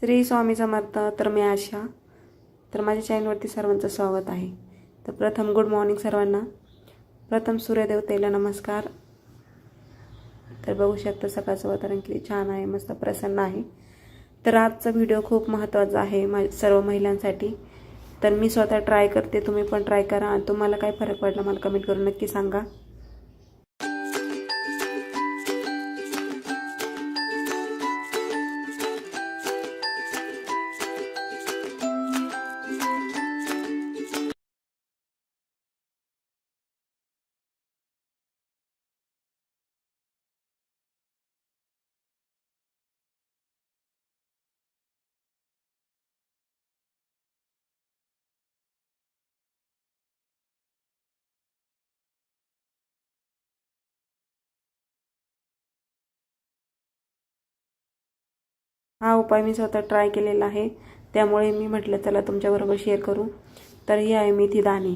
श्री स्वामी समर्थ. तर मी आशा. तर माझ्या चॅनलवरती सर्वांचं स्वागत आहे. तर प्रथम गुड मॉर्निंग सर्वांना. प्रथम सूर्यदेवतेला नमस्कार. तर बघू शकता सकाळचं वातावरण किती छान आहे, मस्त प्रसन्न आहे. तर आजचा व्हिडिओ खूप महत्त्वाचा आहे सर्व महिलांसाठी. तर मी स्वतः ट्राय करते, तुम्ही पण ट्राय करा आणि तुम्हाला काय फरक पडला मला कमेंट करून नक्की सांगा. हा उपाय मी स्वतः ट्राय केलेला आहे, त्यामुळे मी म्हटलं चला तुमच्याबरोबर शेअर करू. तर ही आहे मेथी दाणे.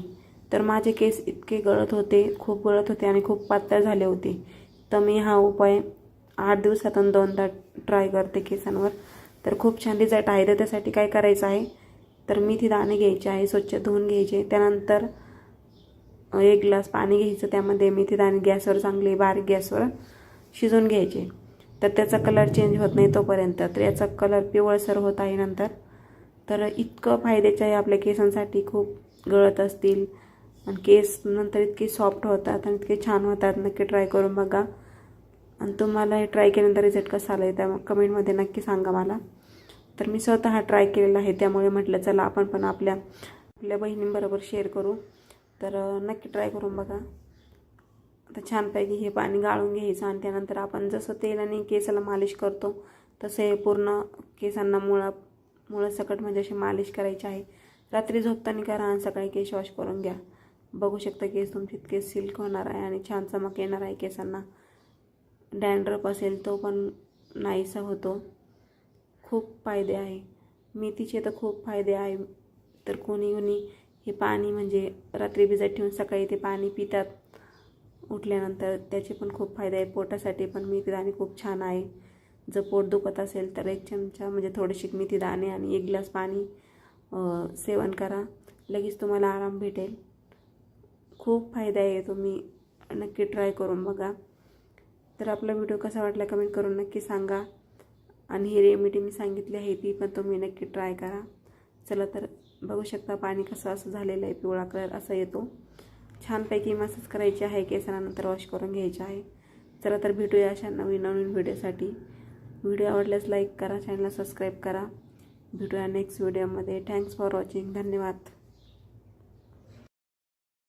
तर माझे केस इतके गळत होते, खूप गळत होते आणि खूप पातळ झाले होते. तर मी हा उपाय 8 दिवसातून 2दा ट्राय करते केसांवर. तर खूप छान रिझल्ट आहे. तर त्यासाठी काय करायचं आहे, तर मेथी दाणे घ्यायचे आहे, स्वच्छ धुवून घ्यायचे. त्यानंतर 1 ग्लास पाणी घ्यायचं, त्यामध्ये मेथी दाणे गॅसवर चांगले बारीक गॅसवर शिजवून घ्यायचे. तर त्याचा कलर चेंज होत नाही तोपर्यंत. तर याचा कलर पिवळसर होत आहे नंतर. तर इतकं फायद्याचं आहे आपल्या केसांसाठी. खूप गळत असतील आणि केस नंतर इतके सॉफ्ट होतात आणि इतके छान होतात. नक्की ट्राय करून बघा. आणि तुम्हाला हे ट्राय केल्यानंतर रिझल्ट कसा आला आहे त्या कमेंटमध्ये नक्की सांगा मला. तर मी स्वतः ट्राय केलेला आहे, त्यामुळे म्हटलं चला आपण पण आपल्या बहिणींबरोबर शेअर करू. तर नक्की ट्राय करून बघा. आता छानपैकी हे पाणी गाळून घ्यायचं आणि त्यानंतर आपण जसं तेलाने केसाला मालिश करतो तसे पूर्ण केसांना मुळासकट म्हणजे अशी मालिश करायची आहे. रात्री झोपताना करा आणि सकाळी केस वॉश करून घ्या. बघू शकता केस तुमचे इतके सिल्क होणार आहे आणि छान चमक येणार आहे केसांना. डॅन्ड्रफ असेल तो पण नाहीसा होतो. खूप फायदे आहे मेथीचे, तर खूप फायदे आहे. तर कोणी हे पाणी म्हणजे रात्री भिजत ठेवून सकाळी ते पाणी पितात उठल्यानंतर, त्याचे पण खूप फायदे आहे. पोटासाठी पण मेथी दाणे खूप छान आहे. जर पोट दुखत असेल तर 1 चमचा म्हणजे थोडीशी मेथी दाणे आणि 1 ग्लास पाणी सेवन करा, लगेच तुम्हाला आराम भेटेल. खूप फायदा आहे, तुम्ही नक्की ट्राय करून बघा. तर आपला व्हिडिओ कसा वाटला कमेंट करून नक्की सांगा. आणि ही रेमेडी मी सांगितली आहे ती पण तुम्ही नक्की ट्राय करा. चला तर बघू शकता पाणी कसं असं झालेलं आहे, पिवळा कलर असा येतो. छानपैकी मसाज करायची आहे, केसांनंतर वॉश करून घ्यायचे आहे. चला तर भेटूया अशा नवीन व्हिडिओसाठी. व्हिडिओ आवडल्यास लाईक करा, चॅनलला सबस्क्राईब करा. भेटूया नेक्स्ट व्हिडिओमध्ये. Thanks for watching. धन्यवाद.